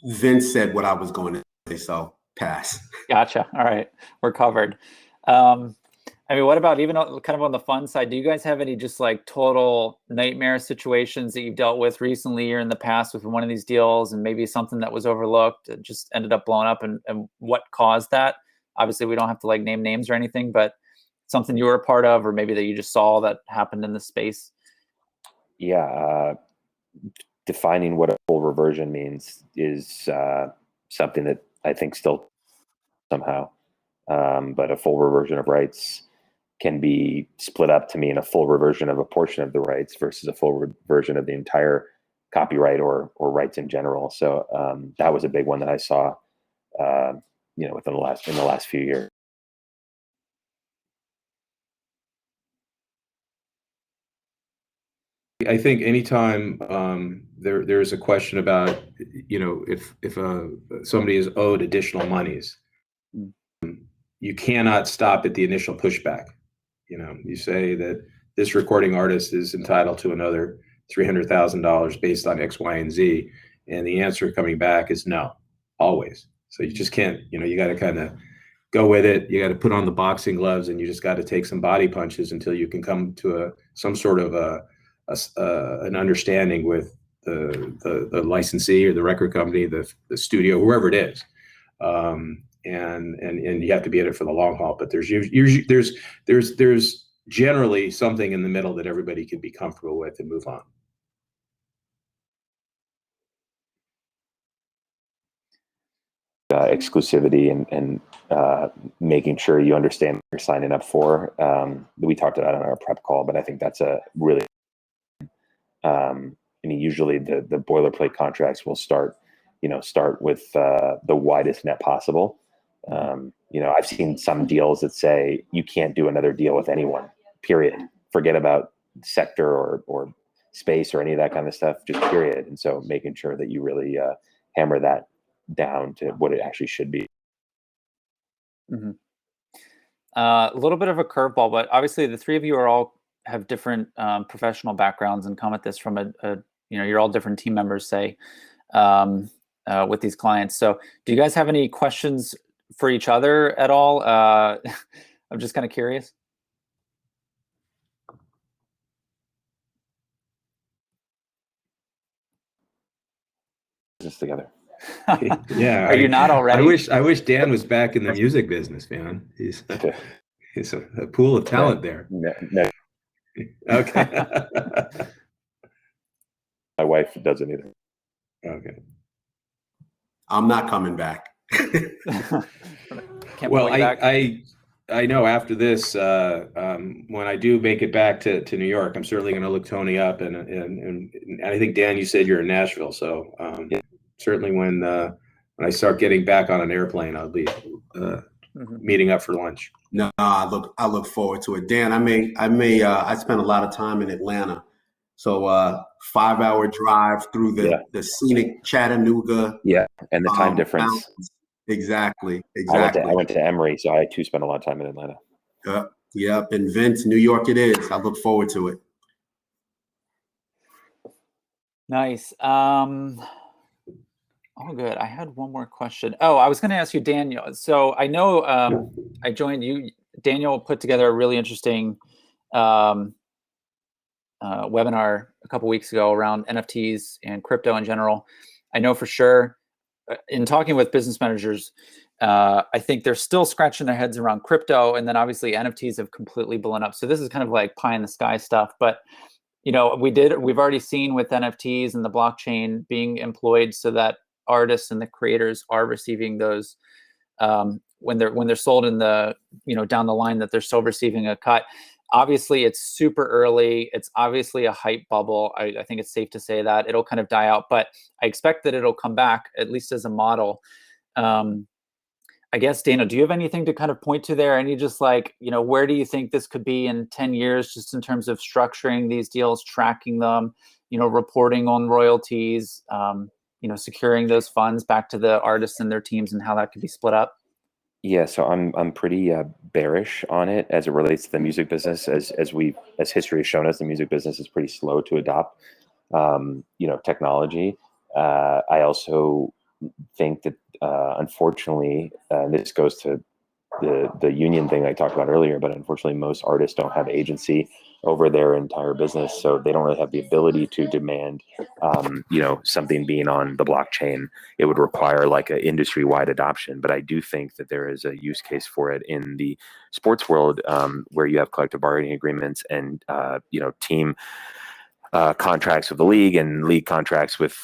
Vince said what I was going to say, so pass. Gotcha. All right. We're covered. What about even kind of on the fun side? Do you guys have any just like total nightmare situations that you've dealt with recently or in the past with one of these deals, and maybe something that was overlooked and just ended up blowing up, and what caused that? Obviously, we don't have to like name names or anything, but something you were a part of, or maybe that you just saw that happened in the space. Yeah. Defining what a full reversion means is something that I think still somehow, but a full reversion of rights can be split up to mean a full reversion of a portion of the rights versus a full reversion of the entire copyright or rights in general. So that was a big one that I saw, within the last few years. I think anytime there's a question about, if somebody is owed additional monies, you cannot stop at the initial pushback. You say that this recording artist is entitled to another $300,000 based on X, Y, and Z, and the answer coming back is no, always. So you just can't. You got to kind of go with it. You got to put on the boxing gloves, and you just got to take some body punches until you can come to some sort of an understanding with the licensee or the record company, the studio, whoever it is, and you have to be in it for the long haul. But there's generally something in the middle that everybody can be comfortable with and move on. Exclusivity and making sure you understand what you're signing up for. We talked about it on our prep call, but I think that's a really usually the boilerplate contracts will start with the widest net possible. I've seen some deals that say you can't do another deal with anyone, period. Forget about sector or space or any of that kind of stuff, just period. And so making sure that you really hammer that down to what it actually should be. Mm-hmm. A little bit of a curveball, but obviously the three of you have different professional backgrounds and come at this from you're all different team members, say, with these clients. So do you guys have any questions for each other at all? I'm just kind of curious. Just together. Yeah. Are you not already? I wish Dan was back in the music business, man. He's a pool of talent there. No, Okay. my wife doesn't either. Okay. I'm not coming back. Can't Well, pull you back. I know after this, when I do make it back to New York, I'm certainly going to look Tony up, and I think Dan, you said you're in Nashville, so Yeah. certainly when I start getting back on an airplane, I'll be meeting up for lunch. No, I look forward to it. Dan, I spent a lot of time in Atlanta. So 5-hour drive through the scenic Chattanooga. Yeah, and the time difference. Mountains. Exactly. I went to Emory, so I too spent a lot of time in Atlanta. Yep. And Vince, New York it is. I look forward to it. Nice. Oh, good. I had one more question. Oh, I was going to ask you, Daniel. So I know I joined you. Daniel put together a really interesting webinar a couple weeks ago around NFTs and crypto in general. I know for sure in talking with business managers, I think they're still scratching their heads around crypto, and then obviously NFTs have completely blown up. So this is kind of like pie in the sky stuff, but you know, we've already seen with NFTs and the blockchain being employed so that artists and the creators are receiving those when they're sold in the, you know, down the line, that they're still receiving a cut. Obviously, it's super early. It's obviously a hype bubble. I think it's safe to say that it'll kind of die out, but I expect that it'll come back, at least as a model. I guess, Dana, do you have anything to kind of point to there? And you just like, you know, where do you think this could be in 10 years, just in terms of structuring these deals, tracking them, you know, reporting on royalties, you know, securing those funds back to the artists and their teams, and how that could be split up? Yeah, so I'm pretty bearish on it as it relates to the music business. As history has shown us, the music business is pretty slow to adopt, you know, technology. I also think that unfortunately, this goes to the union thing I talked about earlier, but unfortunately most artists don't have agency over their entire business, so they don't really have the ability to demand you know, something being on the blockchain. It would require like an industry-wide adoption, but I do think that there is a use case for it in the sports world, where you have collective bargaining agreements and you know, team contracts with the league and league contracts with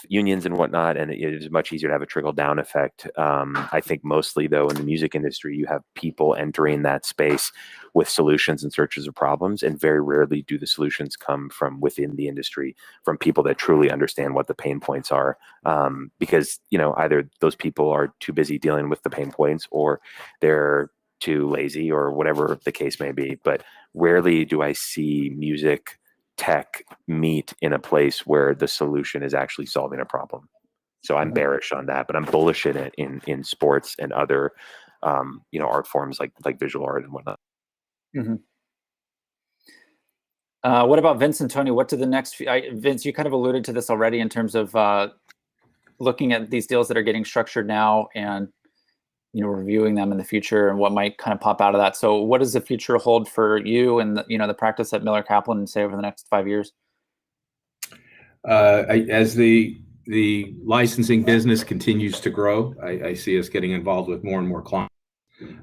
unions and whatnot, and it is much easier to have a trickle down effect. I think mostly though in the music industry, you have people entering that space with solutions and searches of problems, and very rarely do the solutions come from within the industry, from people that truly understand what the pain points are. Because, you know, either those people are too busy dealing with the pain points, or they're too lazy, or whatever the case may be. But rarely do I see music tech meet in a place where the solution is actually solving a problem. So I'm bearish on that, but I'm bullish in it in sports and other you know, art forms like visual art and whatnot. Mm-hmm. What about Vince and Tony? What do the next Vince, you kind of alluded to this already in terms of looking at these deals that are getting structured now, and you know, reviewing them in the future and what might kind of pop out of that. So what does the future hold for you and the, you know, the practice at Miller Kaplan, and say over the next 5 years? As the licensing business continues to grow, I see us getting involved with more and more clients.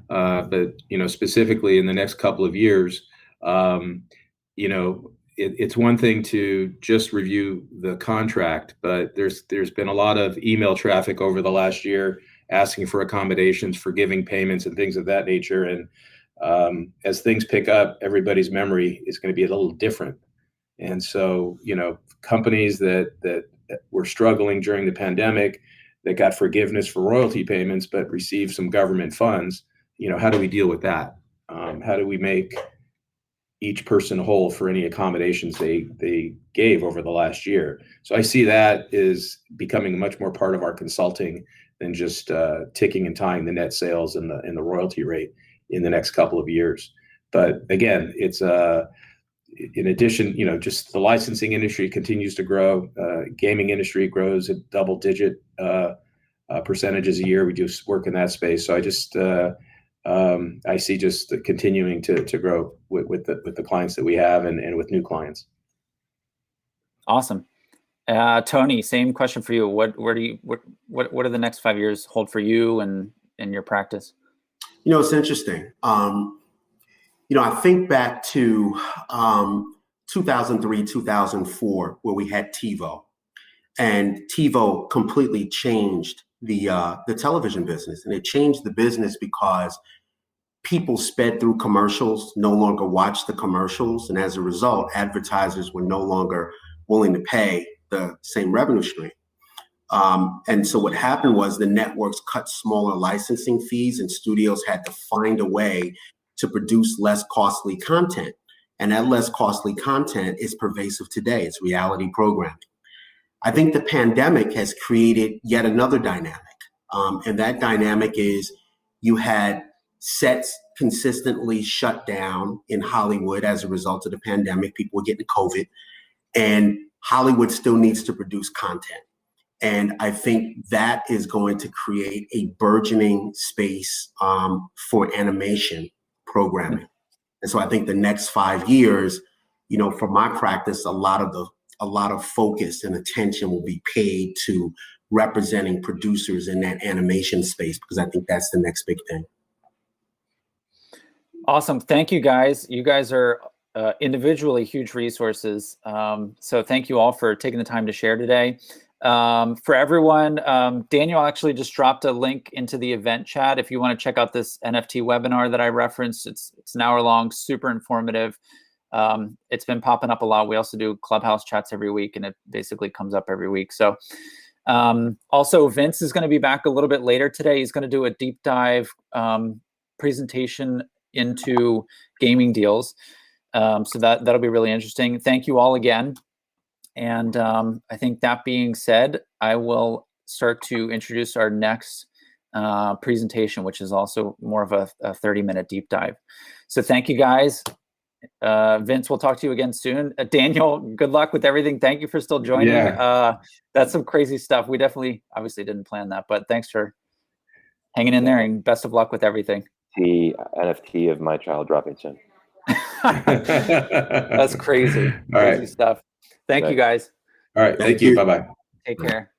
But you know, specifically in the next couple of years, you know, it's one thing to just review the contract, but there's been a lot of email traffic over the last year asking for accommodations, forgiving payments, and things of that nature. And as things pick up, everybody's memory is going to be a little different. And so, you know, companies that were struggling during the pandemic, that got forgiveness for royalty payments, but received some government funds, you know, how do we deal with that? How do we make each person whole for any accommodations they gave over the last year? So I see that is becoming much more part of our consulting than just ticking and tying the net sales and the royalty rate in the next couple of years. But again, it's in addition, you know, just the licensing industry continues to grow. Gaming industry grows at double-digit percentages a year. We do work in that space, so I just I see just continuing to grow with the clients that we have, and with new clients. Awesome. Tony, same question for you. What do the next 5 years hold for you and your practice? It's interesting. I think back to 2003, 2004, where we had TiVo, and TiVo completely changed the television business, and it changed the business because people sped through commercials, no longer watched the commercials, and as a result, advertisers were no longer willing to pay the same revenue stream. And so what happened was the networks cut smaller licensing fees, and studios had to find a way to produce less costly content. And that less costly content is pervasive today. It's reality programming. I think the pandemic has created yet another dynamic. And that dynamic is you had sets consistently shut down in Hollywood as a result of the pandemic. People were getting COVID, and Hollywood still needs to produce content. And I think that is going to create a burgeoning space for animation programming. And so I think the next 5 years, for my practice, a lot of focus and attention will be paid to representing producers in that animation space, because I think that's the next big thing. Awesome. Thank you, guys. You guys are individually huge resources. So thank you all for taking the time to share today. For everyone, Daniel actually just dropped a link into the event chat. If you want to check out this NFT webinar that I referenced, it's an hour long, super informative. It's been popping up a lot. We also do Clubhouse chats every week, and it basically comes up every week. So also, Vince is going to be back a little bit later today. He's going to do a deep dive presentation into gaming deals. So that'll be really interesting. Thank you all again. And I think that being said, I will start to introduce our next presentation, which is also more of a 30-minute deep dive. So thank you, guys. Vince, we'll talk to you again soon. Daniel, good luck with everything. Thank you for still joining. Yeah. That's some crazy stuff. We definitely, obviously didn't plan that, but thanks for hanging in there, and best of luck with everything. The NFT of my child dropping soon. That's crazy. All right. Crazy stuff. Thank you, guys. All right. Thank you. Bye-bye. Take care.